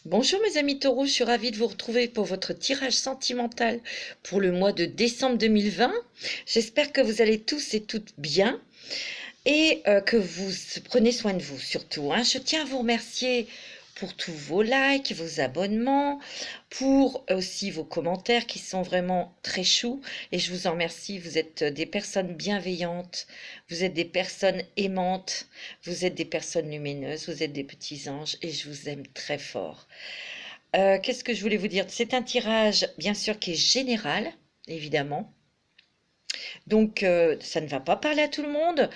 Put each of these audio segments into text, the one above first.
Bonjour mes amis taureaux, je suis ravie de vous retrouver pour votre tirage sentimental pour le mois de décembre 2020. J'espère que vous allez tous et toutes bien et que vous prenez soin de vous surtout, hein. Je tiens à vous remercier pour tous vos likes, vos abonnements, pour aussi vos commentaires qui sont vraiment très choux et je vous en remercie. Vous êtes des personnes bienveillantes, vous êtes des personnes aimantes, vous êtes des personnes lumineuses, vous êtes des petits anges et je vous aime très fort. Qu'est-ce que je voulais vous dire? C'est un tirage, bien sûr, qui est général, évidemment. Donc, ça ne va pas parler à tout le monde.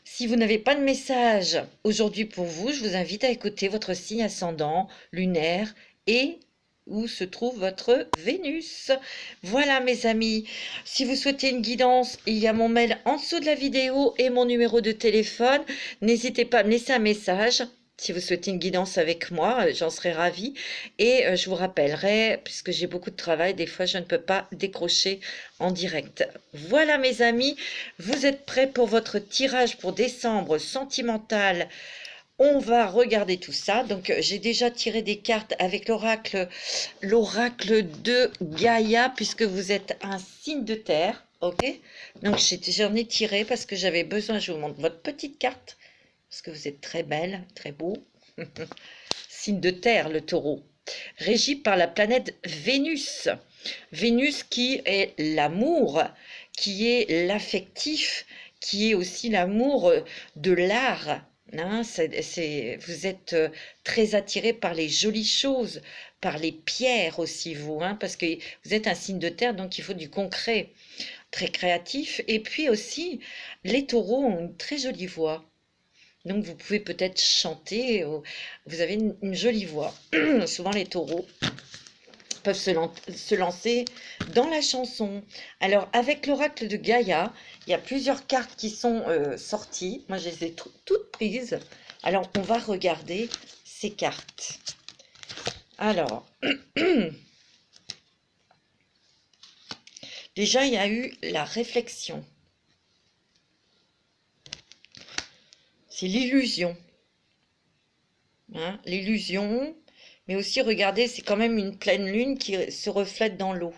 Si vous n'avez pas de message aujourd'hui pour vous, je vous invite à écouter votre signe ascendant, lunaire et où se trouve votre Vénus. Voilà mes amis, si vous souhaitez une guidance, il y a mon mail en dessous de la vidéo et mon numéro de téléphone. N'hésitez pas à me laisser un message. Si vous souhaitez une guidance avec moi, j'en serai ravie. Et je vous rappellerai, puisque j'ai beaucoup de travail, des fois je ne peux pas décrocher en direct. Voilà mes amis, vous êtes prêts pour votre tirage pour décembre sentimental? On va regarder tout ça. Donc j'ai déjà tiré des cartes avec l'oracle de Gaïa, puisque vous êtes un signe de terre. Ok, donc j'en ai tiré parce que j'avais besoin. Je vous montre votre petite carte parce que vous êtes très belle, très beau. Signe de terre, le taureau, régi par la planète Vénus. Vénus qui est l'amour, qui est l'affectif, qui est aussi l'amour de l'art. Hein, vous êtes très attiré par les jolies choses, par les pierres aussi, vous, hein, parce que vous êtes un signe de terre, donc il faut du concret, très créatif. Et puis aussi, les taureaux ont une très jolie voix. Donc vous pouvez peut-être chanter, vous avez une jolie voix. Souvent les taureaux peuvent se lancer dans la chanson. Alors avec l'oracle de Gaïa, il y a plusieurs cartes qui sont sorties. Moi je les ai toutes prises. Alors on va regarder ces cartes. Alors, déjà il y a eu la réflexion. C'est l'illusion. Hein, l'illusion, mais aussi regardez, c'est quand même une pleine lune qui se reflète dans l'eau.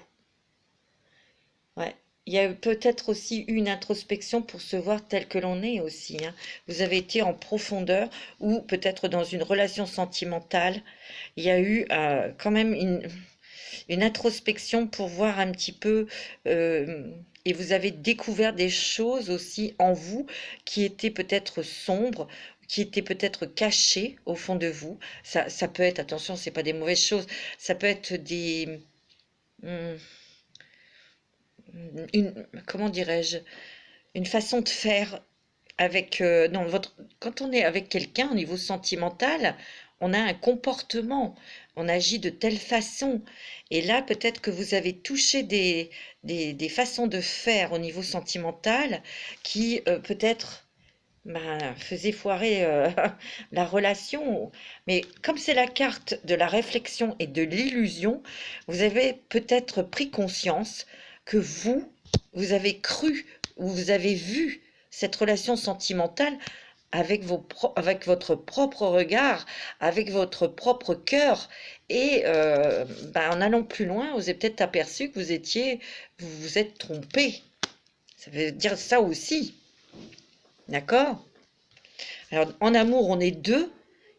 Ouais. Il y a peut-être aussi eu une introspection pour se voir tel que l'on est aussi, hein. Vous avez été en profondeur ou peut-être dans une relation sentimentale. Il y a eu quand même une introspection pour voir un petit peu et vous avez découvert des choses aussi en vous qui étaient peut-être sombres, qui étaient peut-être cachées au fond de vous. Ça peut être, attention, c'est pas des mauvaises choses, ça peut être des... hum, comment dirais-je, une façon de faire avec quand on est avec quelqu'un au niveau sentimental, on a un comportement, on agit de telle façon. Et là, peut-être que vous avez touché des façons de faire au niveau sentimental qui peut-être faisaient foirer la relation. Mais comme c'est la carte de la réflexion et de l'illusion, vous avez peut-être pris conscience que vous avez cru ou vous avez vu cette relation sentimentale avec votre propre regard, avec votre propre cœur. Et en allant plus loin, vous avez peut-être aperçu que vous vous êtes trompé. Ça veut dire ça aussi. D'accord? Alors, en amour, on est deux.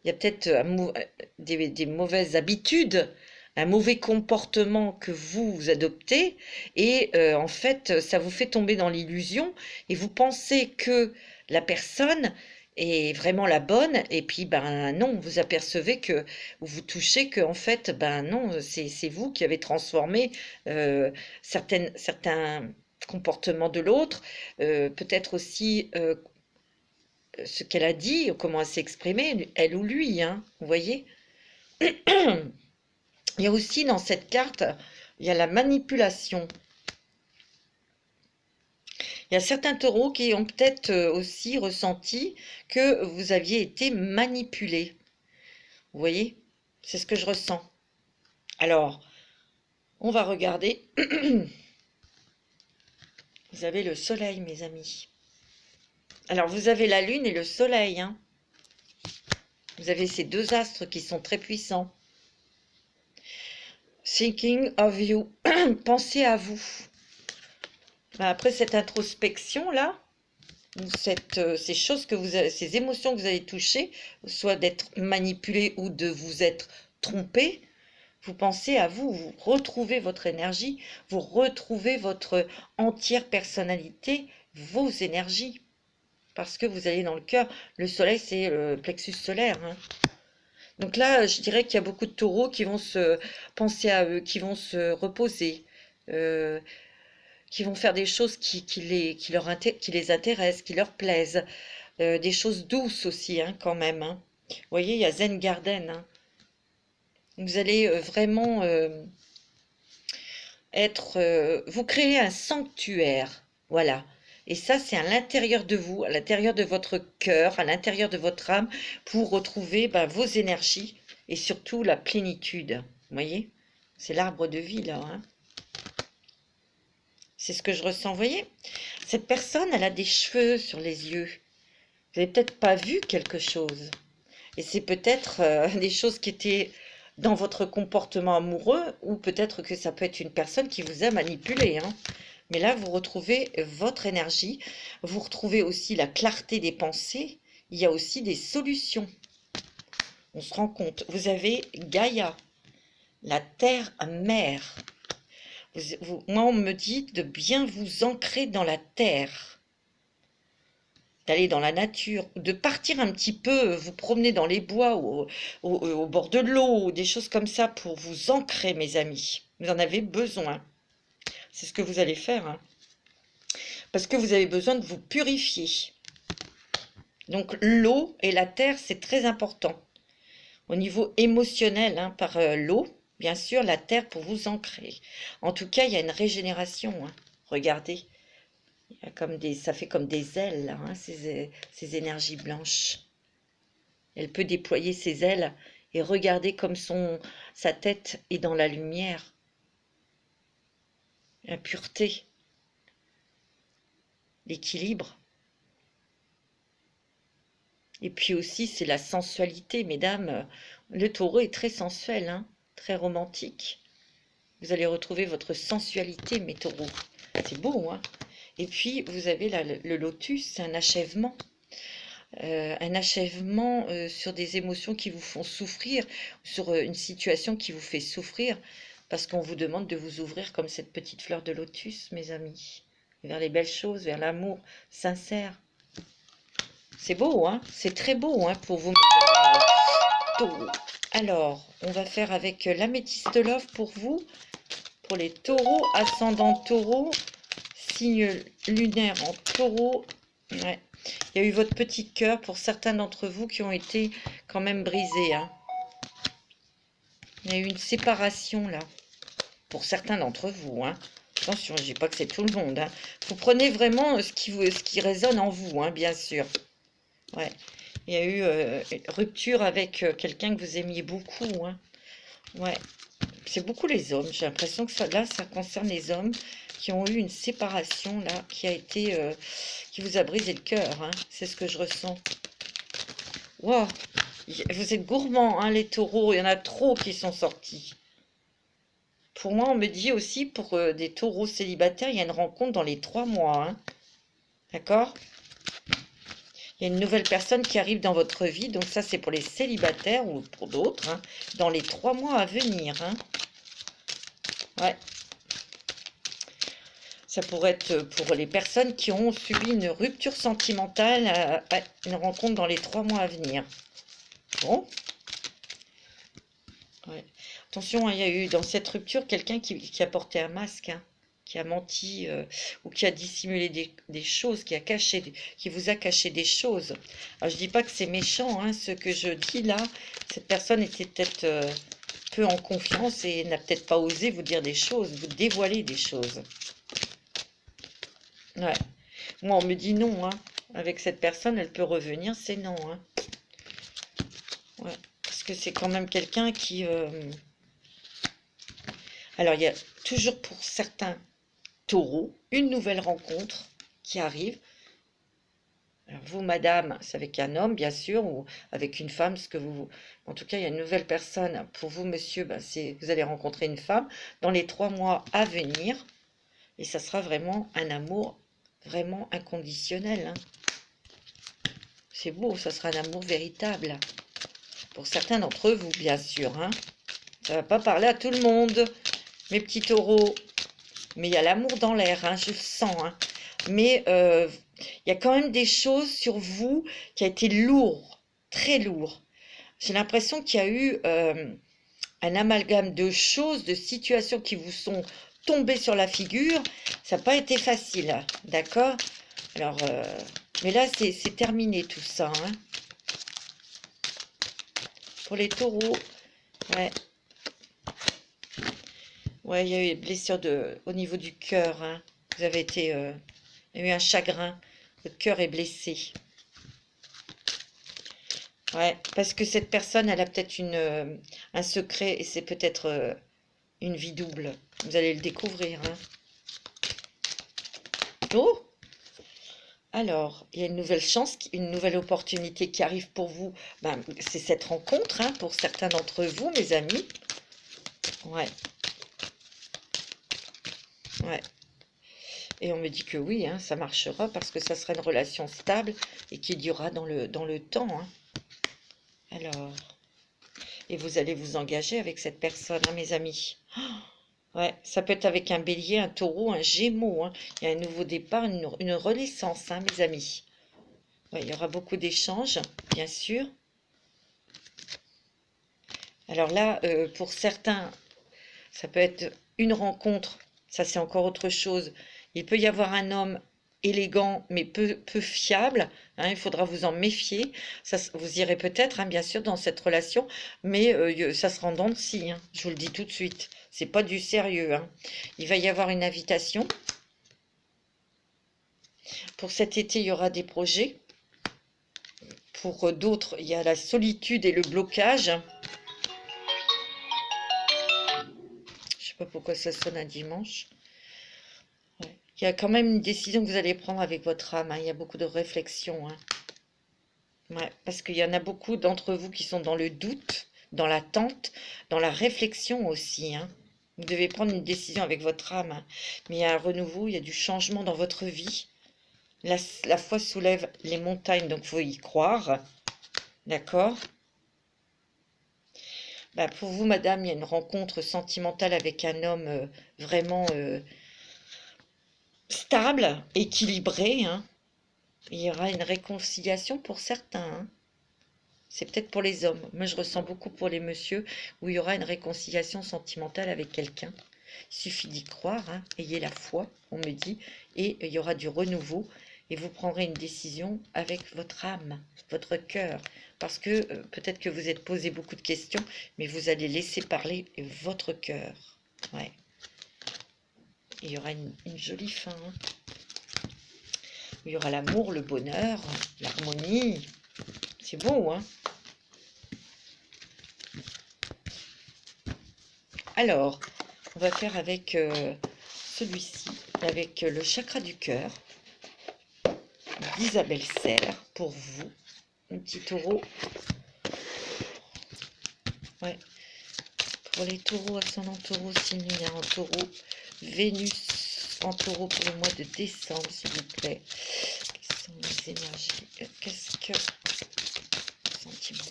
Il y a peut-être des mauvaises habitudes, un mauvais comportement que vous adoptez, et en fait, ça vous fait tomber dans l'illusion, et vous pensez que la personne est vraiment la bonne, et puis non, vous apercevez que vous touchez que en fait, non, c'est vous qui avez transformé certains comportements de l'autre, peut-être aussi ce qu'elle a dit, comment elle s'est exprimée, elle ou lui, hein, vous voyez. Il y a aussi dans cette carte, il y a la manipulation. Il y a certains taureaux qui ont peut-être aussi ressenti que vous aviez été manipulé. Vous voyez, c'est ce que je ressens. Alors, on va regarder. Vous avez le soleil, mes amis. Alors, vous avez la lune et le soleil, hein. Vous avez ces deux astres qui sont très puissants. Thinking of you. Pensez à vous. Après cette introspection-là, ces choses que vous avez, ces émotions que vous avez touchées, soit d'être manipulé ou de vous être trompé, vous pensez à vous, vous retrouvez votre énergie, vous retrouvez votre entière personnalité, vos énergies, parce que vous allez dans le cœur. Le soleil, c'est le plexus solaire, hein. Donc là, je dirais qu'il y a beaucoup de taureaux qui vont se penser à eux, qui vont se reposer, euh, qui vont faire des choses qui les intéressent, qui leur plaisent, des choses douces aussi, hein, quand même, hein. Vous voyez, il y a Zen Garden, hein. Vous allez vraiment vous créez un sanctuaire, voilà. Et ça, c'est à l'intérieur de vous, à l'intérieur de votre cœur, à l'intérieur de votre âme, pour retrouver vos énergies et surtout la plénitude. Vous voyez? C'est l'arbre de vie, là, hein. C'est ce que je ressens, vous voyez? Cette personne, elle a des cheveux sur les yeux. Vous n'avez peut-être pas vu quelque chose. Et c'est peut-être des choses qui étaient dans votre comportement amoureux, ou peut-être que ça peut être une personne qui vous a manipulé, hein. Mais là, vous retrouvez votre énergie, vous retrouvez aussi la clarté des pensées, il y a aussi des solutions. On se rend compte, vous avez Gaïa, la terre-mère. Moi, on me dit de bien vous ancrer dans la terre, d'aller dans la nature, de partir un petit peu, vous promener dans les bois ou au bord de l'eau, ou des choses comme ça pour vous ancrer, mes amis. Vous en avez besoin. C'est ce que vous allez faire, hein. Parce que vous avez besoin de vous purifier. Donc l'eau et la terre, c'est très important. Au niveau émotionnel, hein, par l'eau, bien sûr, la terre pour vous ancrer. En tout cas, il y a une régénération, hein. Regardez, il y a ça fait comme des ailes, là, hein, ces énergies blanches. Elle peut déployer ses ailes et regarder comme sa tête est dans la lumière. La pureté, l'équilibre. Et puis aussi, c'est la sensualité, mesdames. Le taureau est très sensuel, hein, très romantique. Vous allez retrouver votre sensualité, mes taureaux. C'est beau, hein. Et puis, vous avez là, le lotus, c'est un achèvement. Sur des émotions qui vous font souffrir, sur une situation qui vous fait souffrir, parce qu'on vous demande de vous ouvrir comme cette petite fleur de lotus, mes amis, vers les belles choses, vers l'amour sincère. C'est beau, hein? C'est très beau, hein, pour vous, mes amis taureaux. Alors, on va faire avec l'améthyste love pour vous, pour les taureaux, ascendant taureau, signe lunaire en taureau. Ouais. Il y a eu votre petit cœur pour certains d'entre vous qui ont été quand même brisés, hein. Il y a eu une séparation là, pour certains d'entre vous, hein. Attention, je ne dis pas que c'est tout le monde, hein. Vous prenez vraiment ce qui résonne en vous, hein, bien sûr. Ouais. Il y a eu une rupture avec quelqu'un que vous aimiez beaucoup, hein. Ouais. C'est beaucoup les hommes. J'ai l'impression que ça concerne les hommes qui ont eu une séparation là, qui vous a brisé le cœur, hein. C'est ce que je ressens. Wow. Vous êtes gourmands, hein, les taureaux. Il y en a trop qui sont sortis. Pour moi, on me dit aussi, pour des taureaux célibataires, il y a une rencontre dans les 3 mois, hein. D'accord? Il y a une nouvelle personne qui arrive dans votre vie. Donc ça, c'est pour les célibataires ou pour d'autres, hein, dans les 3 mois à venir, hein. Ouais. Ça pourrait être pour les personnes qui ont subi une rupture sentimentale, une rencontre dans les 3 mois à venir. Bon. Ouais. Attention, hein, il y a eu dans cette rupture quelqu'un qui a porté un masque, hein, qui a menti ou qui a dissimulé des choses, qui vous a caché des choses. Alors, je dis pas que c'est méchant, hein, ce que je dis là. Cette personne était peut-être peu en confiance et n'a peut-être pas osé vous dire des choses, vous dévoiler des choses. Ouais. Moi, on me dit non, hein. Avec cette personne, elle peut revenir, c'est non, hein. Ouais. Parce que c'est quand même quelqu'un qui... Alors, il y a toujours pour certains taureaux une nouvelle rencontre qui arrive. Alors, vous, madame, c'est avec un homme, bien sûr, ou avec une femme, ce que vous... En tout cas, il y a une nouvelle personne. Pour vous, monsieur, ben, vous allez rencontrer une femme dans les 3 mois à venir. Et ça sera vraiment un amour vraiment inconditionnel, hein. C'est beau, ça sera un amour véritable. Pour certains d'entre vous, bien sûr, hein. Ça va pas parler à tout le monde, mes petits taureaux. Mais il y a l'amour dans l'air, hein, je le sens, hein. Mais il y a quand même des choses sur vous qui a été lourd, très lourd. J'ai l'impression qu'il y a eu un amalgame de choses, de situations qui vous sont tombées sur la figure. Ça n'a pas été facile, hein, d'accord? Alors, mais là, c'est terminé tout ça, hein. Pour les taureaux, ouais. Ouais, il y a eu des blessures au niveau du cœur, hein. Vous avez été... il y a eu un chagrin. Votre cœur est blessé. Ouais, parce que cette personne, elle a peut-être un secret et c'est peut-être une vie double. Vous allez le découvrir, hein. Oh! Alors, il y a une nouvelle chance, une nouvelle opportunité qui arrive pour vous. Ben, c'est cette rencontre, hein, pour certains d'entre vous, mes amis. Ouais. Ouais. Et on me dit que oui, hein, ça marchera parce que ça sera une relation stable et qui durera dans le temps, hein. Alors, et vous allez vous engager avec cette personne, hein, mes amis. Ouais, ça peut être avec un bélier, un taureau, un gémeau, hein. Il y a un nouveau départ, une renaissance, hein, mes amis. Ouais, il y aura beaucoup d'échanges, bien sûr. Alors là, pour certains, ça peut être une rencontre. Ça, c'est encore autre chose. Il peut y avoir un homme élégant, mais peu fiable, hein, il faudra vous en méfier. Ça, vous irez peut-être, hein, bien sûr, dans cette relation, mais ça sera en dents de scie, hein, je vous le dis tout de suite. C'est pas du sérieux, hein. Il va y avoir une invitation. Pour cet été, il y aura des projets. Pour d'autres, il y a la solitude et le blocage. Je sais pas pourquoi ça sonne un dimanche. Ouais. Il y a quand même une décision que vous allez prendre avec votre âme, hein. Il y a beaucoup de réflexion, hein. Ouais, parce qu'il y en a beaucoup d'entre vous qui sont dans le doute, dans l'attente, dans la réflexion aussi, hein. Vous devez prendre une décision avec votre âme, hein. Mais il y a un renouveau, il y a du changement dans votre vie. La foi soulève les montagnes, donc il faut y croire. D'accord? Bah, pour vous, madame, il y a une rencontre sentimentale avec un homme vraiment stable, équilibré, hein. Il y aura une réconciliation pour certains, hein. C'est peut-être pour les hommes. Moi, je ressens beaucoup pour les messieurs où il y aura une réconciliation sentimentale avec quelqu'un. Il suffit d'y croire, hein. Ayez la foi, on me dit, et il y aura du renouveau. Et vous prendrez une décision avec votre âme, votre cœur. Parce que peut-être que vous êtes posé beaucoup de questions, mais vous allez laisser parler votre cœur. Ouais. Il y aura une jolie fin, hein. Il y aura l'amour, le bonheur, l'harmonie. C'est beau, hein? Alors, on va faire avec celui-ci, avec le chakra du cœur d'Isabelle Serre, pour vous, un petit taureau. Ouais. Pour les taureaux, ascendant taureau, signe lunaire en taureau, Vénus en taureau pour le mois de décembre, s'il vous plaît. Quelles sont les énergies? Qu'est-ce que... Sentiment.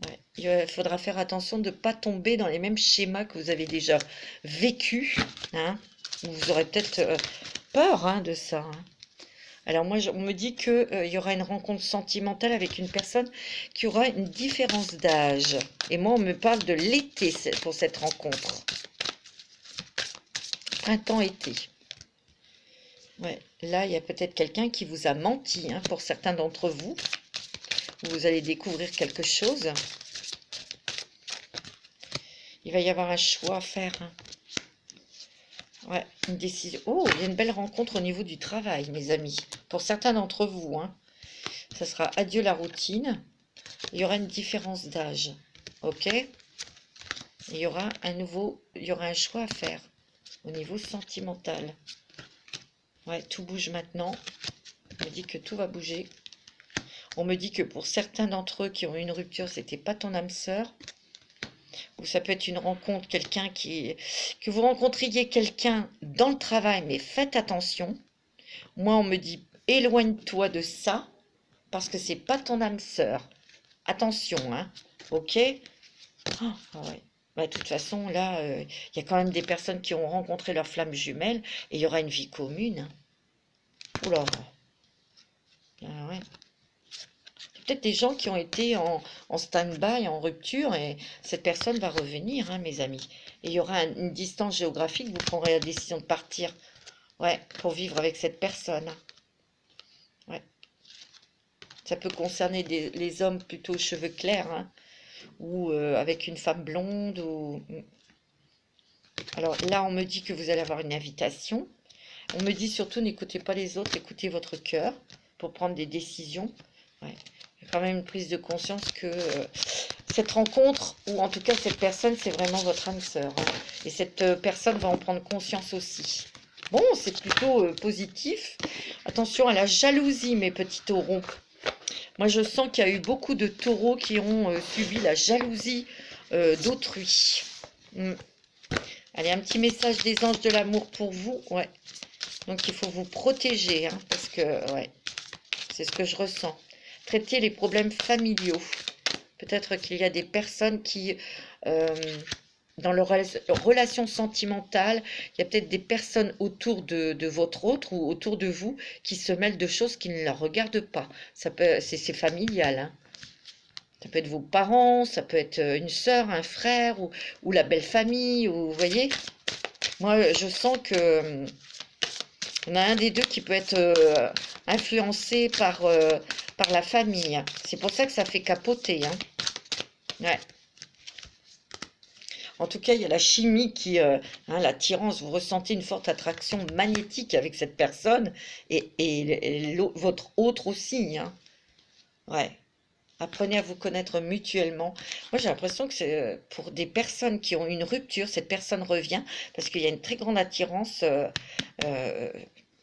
Ouais. Il faudra faire attention de ne pas tomber dans les mêmes schémas que vous avez déjà vécu, hein. Vous aurez peut-être peur, hein, de ça, hein. Alors moi, on me dit qu'il y aura une rencontre sentimentale avec une personne qui aura une différence d'âge. Et moi, on me parle de l'été pour cette rencontre. Printemps-été. Ouais. Là, il y a peut-être quelqu'un qui vous a menti, hein, pour certains d'entre vous. Vous allez découvrir quelque chose. Il va y avoir un choix à faire, hein. Ouais, une décision. Oh, il y a une belle rencontre au niveau du travail, mes amis. Pour certains d'entre vous, hein. Ça sera adieu la routine. Il y aura une différence d'âge. Ok? Il y aura il y aura un choix à faire au niveau sentimental. Ouais, tout bouge maintenant. On me dit que tout va bouger. On me dit que pour certains d'entre eux qui ont eu une rupture, c'était pas ton âme sœur. Ou ça peut être une rencontre, quelqu'un que vous rencontriez quelqu'un dans le travail, mais faites attention. Moi, on me dit éloigne-toi de ça, parce que c'est pas ton âme sœur. Attention, hein, ok? Ah ouais. Bah, de toute façon, là, il y a quand même des personnes qui ont rencontré leur flamme jumelle et il y aura une vie commune. Oula. Ah ouais. Peut-être des gens qui ont été en stand-by, en rupture, et cette personne va revenir, hein, mes amis. Et il y aura une distance géographique, vous prendrez la décision de partir, ouais, pour vivre avec cette personne. Ouais. Ça peut concerner les hommes plutôt aux cheveux clairs, hein, ou avec une femme blonde. Alors là, on me dit que vous allez avoir une invitation. On me dit surtout, n'écoutez pas les autres, écoutez votre cœur pour prendre des décisions. Ouais. Il y a quand même une prise de conscience que cette rencontre, ou en tout cas cette personne, c'est vraiment votre âme sœur. Hein. Et cette personne va en prendre conscience aussi. Bon, c'est plutôt positif. Attention à la jalousie, mes petits taureaux. Moi, je sens qu'il y a eu beaucoup de taureaux qui ont subi la jalousie d'autrui. Allez, un petit message des anges de l'amour pour vous. Ouais. Donc, il faut vous protéger, hein, parce que, ouais, c'est ce que je ressens. Traiter les problèmes familiaux. Peut-être qu'il y a des personnes qui, dans leur relation sentimentale, il y a peut-être des personnes autour de votre autre ou autour de vous qui se mêlent de choses qui ne la regardent pas. Ça peut, c'est familial, hein. Ça peut être vos parents, ça peut être une sœur, un frère ou la belle famille, ou, vous voyez. Moi, je sens que on a un des deux qui peut être influencé par la famille. C'est pour ça que ça fait capoter, hein. Ouais. En tout cas, il y a la chimie qui, hein, l'attirance, vous ressentez une forte attraction magnétique avec cette personne et votre autre aussi, hein. Ouais. Apprenez à vous connaître mutuellement. Moi, j'ai l'impression que c'est pour des personnes qui ont une rupture, cette personne revient parce qu'il y a une très grande attirance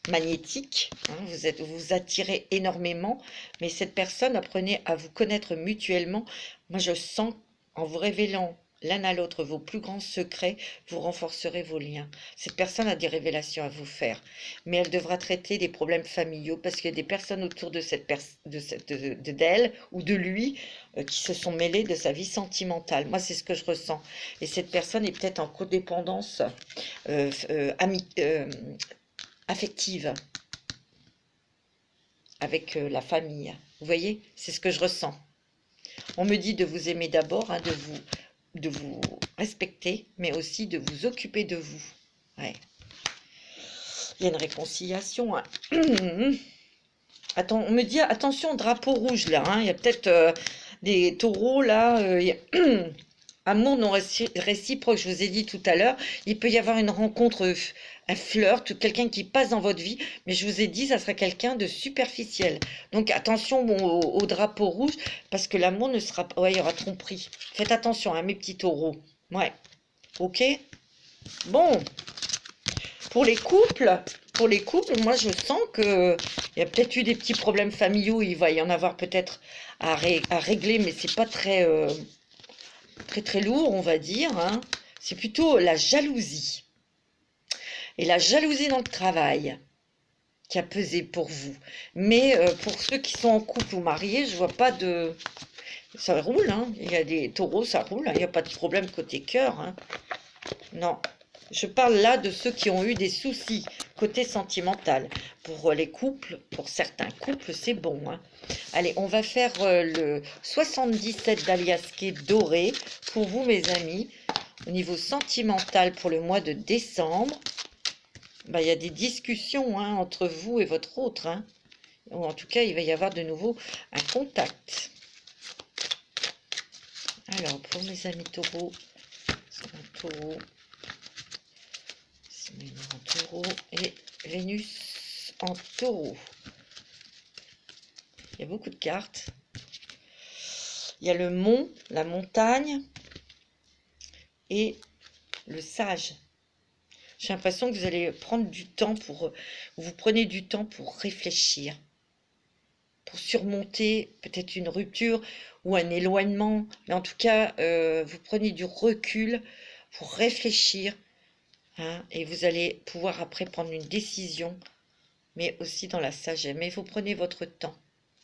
magnétique. Hein, vous attirez énormément, mais cette personne, apprenez à vous connaître mutuellement. Moi, je sens, en vous révélant l'un à l'autre vos plus grands secrets, vous renforcerez vos liens. Cette personne a des révélations à vous faire, mais elle devra traiter des problèmes familiaux parce qu'il y a des personnes autour de d'elle ou de lui qui se sont mêlées de sa vie sentimentale. Moi, c'est ce que je ressens. Et cette personne est peut-être en codépendance affective avec la famille. Vous voyez, c'est ce que je ressens. On me dit de vous aimer d'abord, hein, de vous respecter, mais aussi de vous occuper de vous. Ouais. Il y a une réconciliation. Hein. Attends, on me dit attention, drapeau rouge là. Hein. Il y a peut-être des taureaux là. Amour non réciproque, je vous ai dit tout à l'heure. Il peut y avoir une rencontre, un flirt, quelqu'un qui passe dans votre vie. Mais je vous ai dit, ça serait quelqu'un de superficiel. Donc attention au drapeau rouge, parce que l'amour ne sera pas... Ouais, il y aura tromperie. Faites attention, hein, mes petits taureaux. Ouais. Ok. Bon. Pour les couples, moi je sens que il y a peut-être eu des petits problèmes familiaux. Il va y en avoir peut-être à régler, mais c'est pas très... très lourd, on va dire, hein. C'est plutôt la jalousie. Et la jalousie dans le travail qui a pesé pour vous. Mais pour ceux qui sont en couple ou mariés, je vois pas de... Ça roule, hein. Il y a des taureaux, ça roule, hein. Il n'y a pas de problème côté cœur, hein. Non. Je parle là de ceux qui ont eu des soucis côté sentimental. Pour les couples, pour certains couples, c'est bon, hein. Allez, on va faire le 77 d'Aliasqué doré pour vous, mes amis. Au niveau sentimental pour le mois de décembre, bah, il y a des discussions, hein, entre vous et votre autre. Hein. Ou en tout cas, il va y avoir de nouveau un contact. Alors, pour mes amis taureaux, taureau, en taureau et Vénus en taureau. Il y a beaucoup de cartes. Il y a le mont, la montagne et le sage. J'ai l'impression que vous allez prendre du temps pour... Vous prenez du temps pour réfléchir. pour surmonter peut-être une rupture ou un éloignement. Mais en tout cas, vous prenez du recul pour réfléchir, hein, et vous allez pouvoir après prendre une décision, mais aussi dans la sagesse. Mais vous prenez votre temps.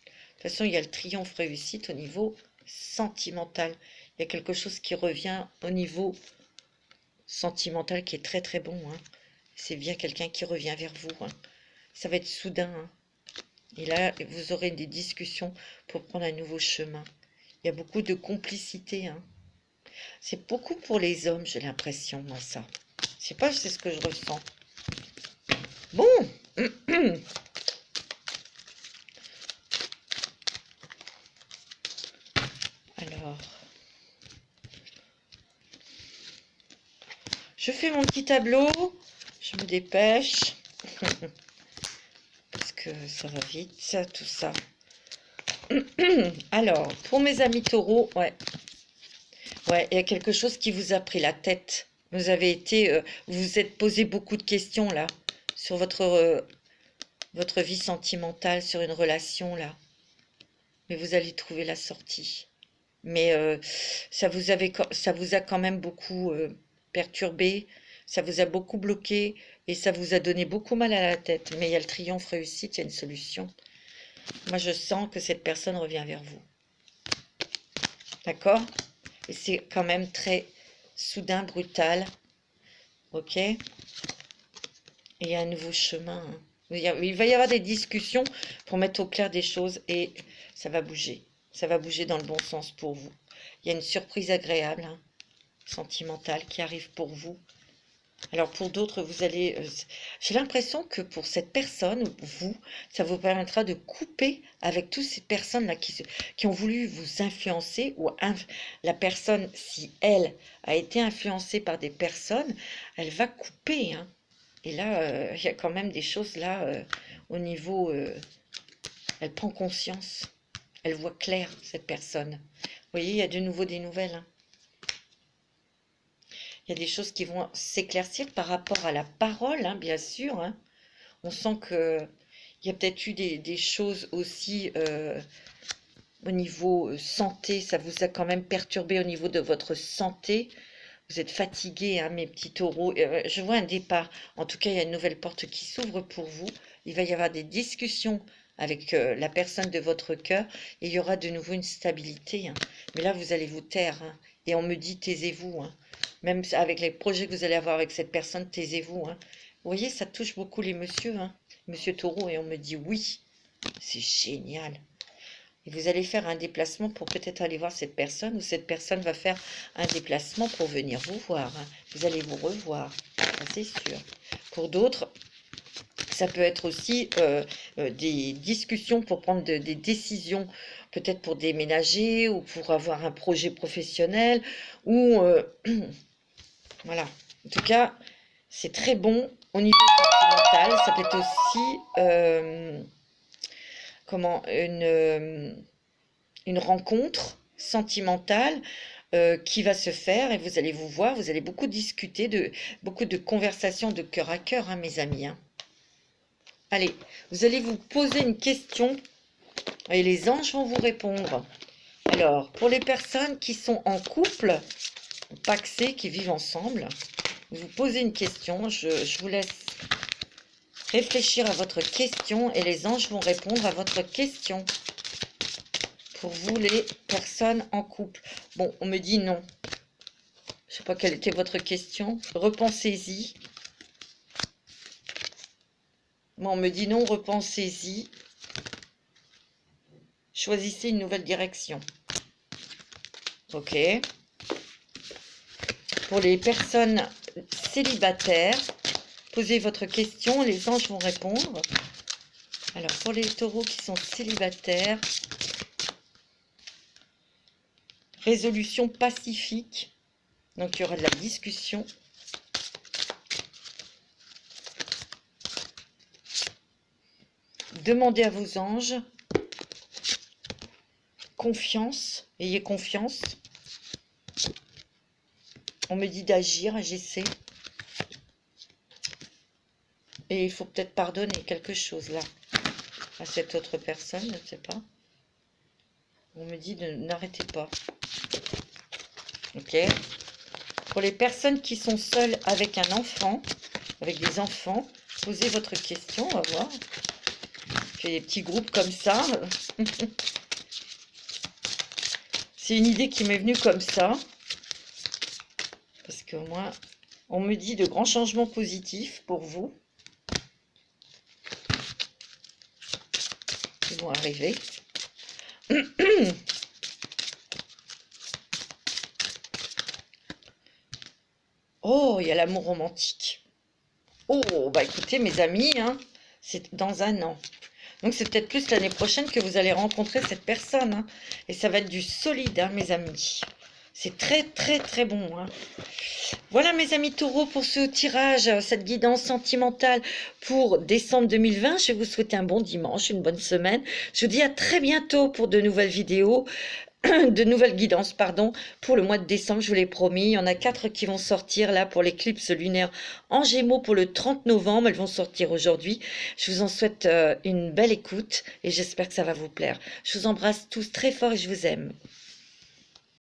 De toute façon, il y a le triomphe réussite au niveau sentimental. Il y a quelque chose qui revient au niveau sentimental qui est très très bon, hein. C'est bien quelqu'un qui revient vers vous, hein. Ça va être soudain, hein. Et là, vous aurez des discussions pour prendre un nouveau chemin. Il y a beaucoup de complicité, hein. C'est beaucoup pour les hommes, j'ai l'impression, moi, ça. Je sais pas, c'est ce que je ressens. Bon. Alors, je fais mon petit tableau. Je me dépêche. Parce que ça va vite, ça, tout ça. Alors, pour mes amis taureaux, ouais. Ouais, il y a quelque chose qui vous a pris la tête. Vous avez été, vous vous êtes posé beaucoup de questions, là, sur votre vie sentimentale, sur une relation, là. Mais vous allez trouver la sortie. Mais ça vous a quand même beaucoup perturbé, ça vous a beaucoup bloqué et ça vous a donné beaucoup mal à la tête. Mais il y a le triomphe réussite, il y a une solution. Moi, je sens que cette personne revient vers vous. D'accord? Et c'est quand même très soudain, brutal. Ok? Et il y a un nouveau chemin, hein. Il va y avoir des discussions pour mettre au clair des choses et ça va bouger. Ça va bouger dans le bon sens pour vous. Il y a une surprise agréable, hein, sentimentale qui arrive pour vous. Alors pour d'autres, vous allez... j'ai l'impression que pour cette personne, vous, ça vous permettra de couper avec toutes ces personnes-là qui ont voulu vous influencer, ou la personne, si elle a été influencée par des personnes, elle va couper, hein. Et là, il y a quand même des choses là, au niveau... elle prend conscience, elle voit clair, cette personne. Vous voyez, il y a de nouveau des nouvelles, hein. Il y a des choses qui vont s'éclaircir par rapport à la parole, hein, bien sûr, hein. On sent qu'il y a peut-être eu des choses aussi au niveau santé. Ça vous a quand même perturbé au niveau de votre santé. Vous êtes fatigués, hein, mes petits taureaux. Je vois un départ. En tout cas, il y a une nouvelle porte qui s'ouvre pour vous. Il va y avoir des discussions avec la personne de votre cœur et il y aura de nouveau une stabilité, hein. Mais là, vous allez vous taire, hein. Et on me dit, taisez-vous, hein. Même avec les projets que vous allez avoir avec cette personne, taisez-vous, hein. Vous voyez, ça touche beaucoup les messieurs, hein, monsieur Taureau, et on me dit oui, c'est génial. Et vous allez faire un déplacement pour peut-être aller voir cette personne, ou cette personne va faire un déplacement pour venir vous voir, hein. Vous allez vous revoir, ça c'est sûr. Pour d'autres, ça peut être aussi des discussions pour prendre des décisions, peut-être pour déménager ou pour avoir un projet professionnel, ou voilà. En tout cas, c'est très bon au niveau sentimental. Ça peut être aussi comment une rencontre sentimentale qui va se faire et vous allez vous voir, vous allez beaucoup discuter, beaucoup de conversations de cœur à cœur, hein, mes amis, hein. Allez, vous allez vous poser une question et les anges vont vous répondre. Alors, pour les personnes qui sont en couple, pacsés, qui vivent ensemble, vous posez une question, je vous laisse réfléchir à votre question et les anges vont répondre à votre question. Pour vous, les personnes en couple. Bon, on me dit non. Je ne sais pas quelle était votre question. Repensez-y. Bon, on me dit non, repensez-y. Choisissez une nouvelle direction. Ok. Pour les personnes célibataires, posez votre question, les anges vont répondre. Alors, pour les taureaux qui sont célibataires, résolution pacifique. Donc, il y aura de la discussion. Demandez à vos anges. Confiance. Ayez confiance. On me dit d'agir, agissez. Et il faut peut-être pardonner quelque chose là. à cette autre personne, je ne sais pas. On me dit de n'arrêtez pas. Ok. Pour les personnes qui sont seules avec un enfant, avec des enfants, posez votre question, on va voir. Je fais des petits groupes comme ça. C'est une idée qui m'est venue comme ça. Parce que moi, on me dit de grands changements positifs pour vous. Qui vont arriver. Oh, il y a l'amour romantique. Oh, bah écoutez mes amis, hein, c'est dans un an. Donc c'est peut-être plus l'année prochaine que vous allez rencontrer cette personne. Hein, et ça va être du solide, hein, mes amis. C'est très très très bon. Hein. Voilà mes amis taureaux pour ce tirage, cette guidance sentimentale pour décembre 2020. Je vais vous souhaiter un bon dimanche, une bonne semaine. Je vous dis à très bientôt pour de nouvelles vidéos. De nouvelles guidances, pardon, pour le mois de décembre, je vous l'ai promis. Il y en a 4 qui vont sortir là pour l'éclipse lunaire en Gémeaux pour le 30 novembre. Elles vont sortir aujourd'hui. Je vous en souhaite une belle écoute et j'espère que ça va vous plaire. Je vous embrasse tous très fort et je vous aime.